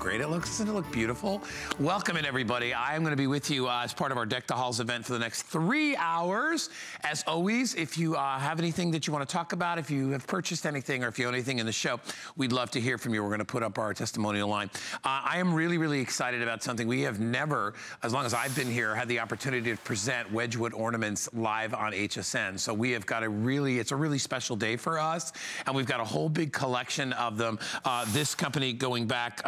great it looks? Doesn't it look beautiful? Welcome in, everybody. I am going to be with you as part of our Deck the Halls event for the next 3 hours. As always, if you have anything that you want to talk about, if you have purchased anything or if you own anything in the show, we'd love to hear from you. We're going to put up our testimonial line. I am really, really excited about something. We have never, as long as I've been here, had the opportunity to present Wedgwood ornaments live on HSN. So we have got it's a really special day for us, and we've got a whole big collection of them. This company going back,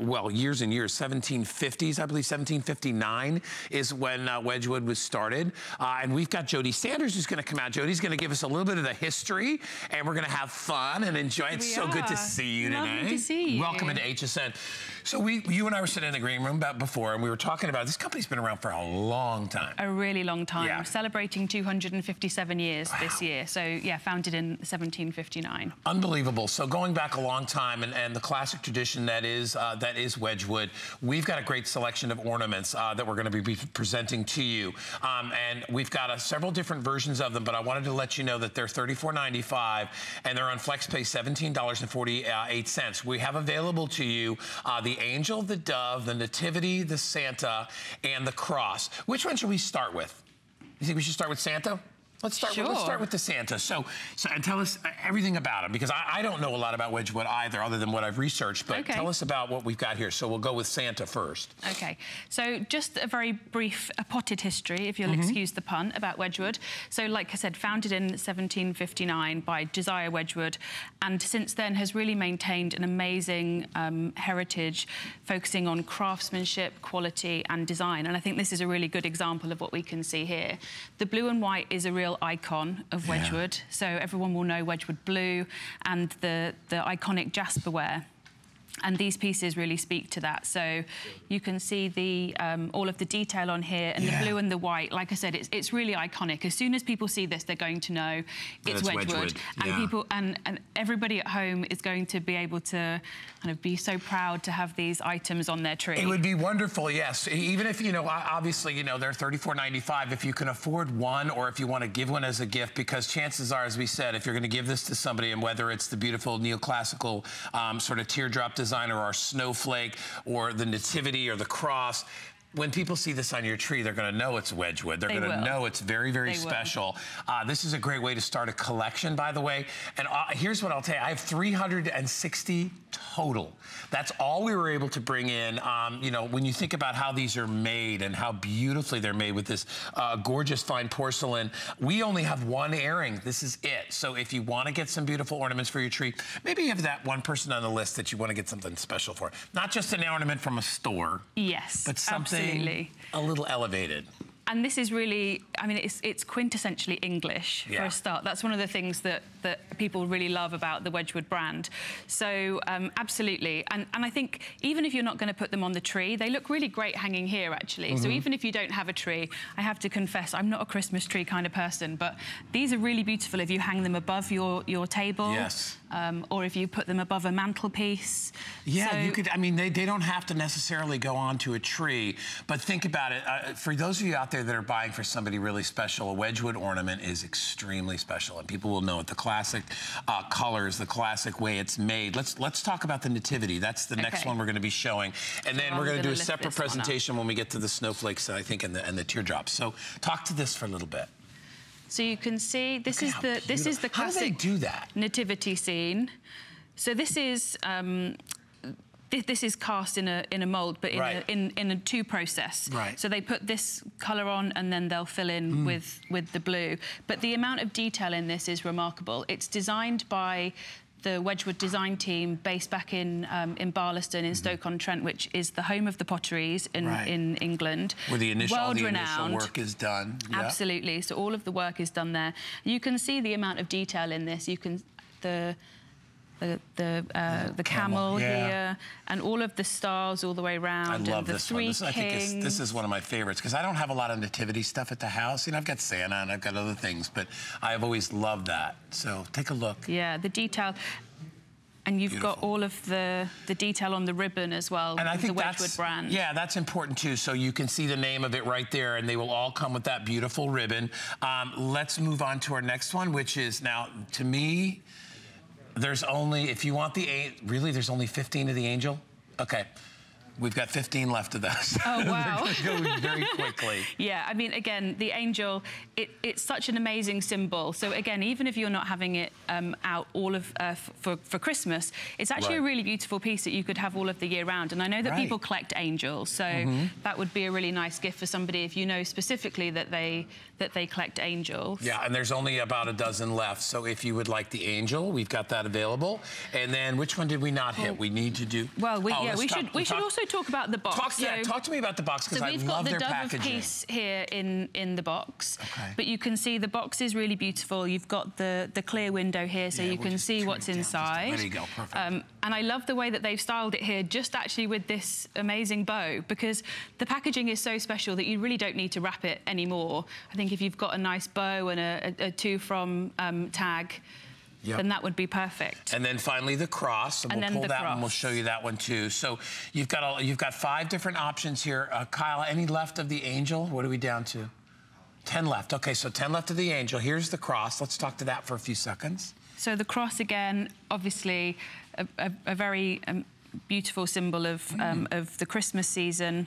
well, years and years, 1750s, I believe 1759 is when Wedgwood was started. And we've got Jody Sanders who's gonna come out. Jody's gonna give us a little bit of the history, and we're gonna have fun and enjoy. It's so good to see you today. Lovely to see you. Welcome into HSN. So you and I were sitting in the green room before, and we were talking about this company's been around for a long time. A really long time. Yeah. We're celebrating 257 years this year. So yeah, founded in 1759. Unbelievable. So going back a long time, and the classic tradition that is Wedgwood, we've got a great selection of ornaments that we're going to be presenting to you. And we've got several different versions of them, but I wanted to let you know that they're $34.95, and they're on FlexPay $17.48. We have available to you the angel, the dove, the nativity, the Santa, and the cross. Which one should we start with? You think we should start with Santa? Let's start with the Santa. So and tell us everything about him, because I don't know a lot about Wedgwood either, other than what I've researched, but tell us about what we've got here. So we'll go with Santa first. Okay, so just a very brief potted history, if you'll excuse the pun, about Wedgwood. So like I said, founded in 1759 by Josiah Wedgwood, and since then has really maintained an amazing heritage, focusing on craftsmanship, quality, and design. And I think this is a really good example of what we can see here. The blue and white is a real icon of Wedgwood, so everyone will know Wedgwood blue and the iconic jasperware. And these pieces really speak to that. So you can see the all of the detail on here, and the blue and the white. Like I said, it's really iconic. As soon as people see this, they're going to know it's Wedgwood. And and everybody at home is going to be able to kind of be so proud to have these items on their tree. It would be wonderful, yes. Even if, you know, obviously, you know, they're $34.95 if you can afford one, or if you want to give one as a gift, because chances are, as we said, if you're going to give this to somebody, and whether it's the beautiful neoclassical sort of teardrop design, or our snowflake, or the nativity, or the cross, when people see this on your tree, they're going to know it's Wedgwood. They're going to know it's very, very special. This is a great way to start a collection, by the way. And here's what I'll tell you. I have 360 total. That's all we were able to bring in. You know, when you think about how these are made and how beautifully they're made with this gorgeous fine porcelain, we only have one airing. This is it. So if you want to get some beautiful ornaments for your tree, maybe you have that one person on the list that you want to get something special for. Not just an ornament from a store. Yes, but something a little elevated. And this is really, I mean, it's quintessentially English for a start. That's one of the things that people really love about the Wedgwood brand. So absolutely, and I think even if you're not going to put them on the tree, they look really great hanging here, actually. So even if you don't have a tree, I have to confess, I'm not a Christmas tree kind of person, but these are really beautiful if you hang them above your table. Yes. Or if you put them above a mantelpiece. Yeah, so you could, I mean, they don't have to necessarily go onto a tree, but think about it. For those of you out there that are buying for somebody really special, a Wedgwood ornament is extremely special, and people will know it. The classic colors, the classic way it's made. Let's talk about the nativity. That's the next one we're going to be showing, and then we're going to do a separate presentation when we get to the snowflakes, I think, and the teardrops. So talk to this for a little bit. So you can see this is the classic nativity scene. So this is cast in a mold, but in a two process. Right. So they put this colour on, and then they'll fill in with the blue. But the amount of detail in this is remarkable. It's designed by the Wedgwood design team, based back in Barlaston in Stoke-on-Trent, which is the home of the potteries in England. Where the initial work is done. Absolutely. So all of the work is done there. You can see the amount of detail in this. You can the camel here, and all of the stars all the way around. I love this one. I think this is one of my favorites, because I don't have a lot of nativity stuff at the house. You know, I've got Santa and I've got other things, but I've always loved that. So take a look. Yeah, the detail. And you've got all of the detail on the ribbon as well, and I think the Wedgwood brand. Yeah, that's important too. So you can see the name of it right there, and they will all come with that beautiful ribbon. Let's move on to our next one, which is, now, to me, there's only, if you want the, really, there's only 15 of the angel? Okay. We've got 15 left of those. Oh, wow. They're going very quickly. Yeah, I mean, again, the angel, it's such an amazing symbol. So again, even if you're not having it out all of for Christmas, it's actually a really beautiful piece that you could have all of the year round. And I know that people collect angels, so that would be a really nice gift for somebody if you know specifically that they collect angels. Yeah, and there's only about a dozen left. So if you would like the angel, we've got that available. And then which one did we not hit? We need to do. Well, we should also talk about the box. Talk to me about the box, because I love their packaging. So we've got the dove piece here in the box, but you can see the box is really beautiful. You've got the clear window here, so you can see what's inside. There you go, perfect. And I love the way that they've styled it here, just actually with this amazing bow, because the packaging is so special that you really don't need to wrap it anymore. I think if you've got a nice bow and a to from tag, then that would be perfect. And then finally the cross, and we'll pull that one. We'll show you that one too. So you've got 5 different options here. Kyle, any left of the angel? What are we down to? 10 left. Okay, so 10 left of the angel. Here's the cross. Let's talk to that for a few seconds. So the cross, again, obviously a very beautiful symbol of the Christmas season.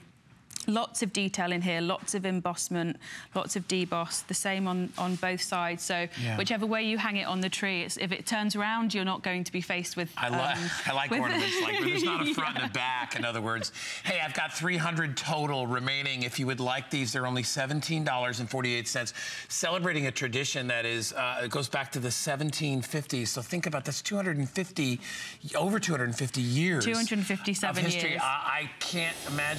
Lots of detail in here, lots of embossment, lots of deboss, the same on both sides. So whichever way you hang it on the tree, if it turns around, you're not going to be faced with... I like ornaments like there's not a front and a back, in other words. Hey, I've got 300 total remaining. If you would like these, they're only $17.48. Celebrating a tradition that is, it goes back to the 1750s. So think about this, over 250 years. 257 of history. years. I can't imagine